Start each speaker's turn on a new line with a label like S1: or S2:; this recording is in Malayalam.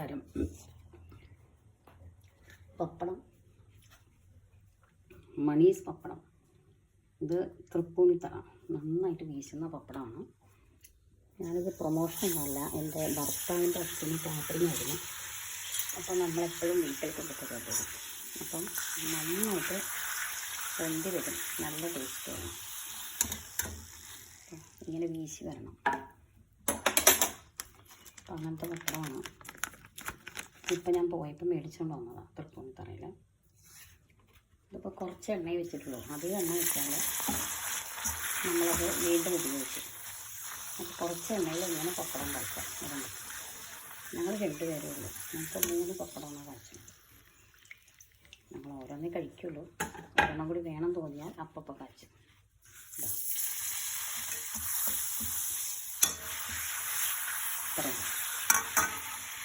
S1: നമസ്കാരം. പപ്പടം, മണീസ് പപ്പടം. ഇത് തൃപ്പൂണിത്തറ നന്നായിട്ട് വീശുന്ന പപ്പടമാണ്. ഞാനിത് പ്രൊമോഷനൊന്നുമല്ല, എൻ്റെ ഭർത്താവിൻ്റെ അച്ഛന് കാറ്ററിംഗ് ആയിരുന്നു. അപ്പം നമ്മളെപ്പോഴും വീട്ടിൽ കൊണ്ടുപോകും. അപ്പം നന്നായിട്ട് വെന്ത് വരും, നല്ല ടേസ്റ്റ് വേണം. ഇങ്ങനെ വീശി വരണം. അപ്പം അങ്ങനത്തെ പപ്പടമാണ്. ഇപ്പം ഞാൻ പോയപ്പോൾ മേടിച്ചുകൊണ്ട് വന്നതാണ് തൃപ്പൂണിത്തറയിൽ. ഇതിപ്പോൾ കുറച്ച് എണ്ണ വെച്ചിട്ടുള്ളൂ. അധികം എണ്ണ വെച്ചാൽ നമ്മളത് വീണ്ടും ഉപയോഗിച്ചു. അപ്പോൾ കുറച്ച് എണ്ണയിൽ ഇങ്ങനെ പപ്പടം കാച്ചാം. അതുകൊണ്ട് ഞങ്ങൾ 2 പേരേ ഉള്ളൂ. നമുക്ക് 3 പപ്പടമാണ് കാച്ചത്. ഞങ്ങൾ ഓരോന്നേ കഴിക്കുള്ളൂ. ഒരെണ്ണം കൂടി വേണം തോന്നിയാൽ അപ്പം കാച്ചും.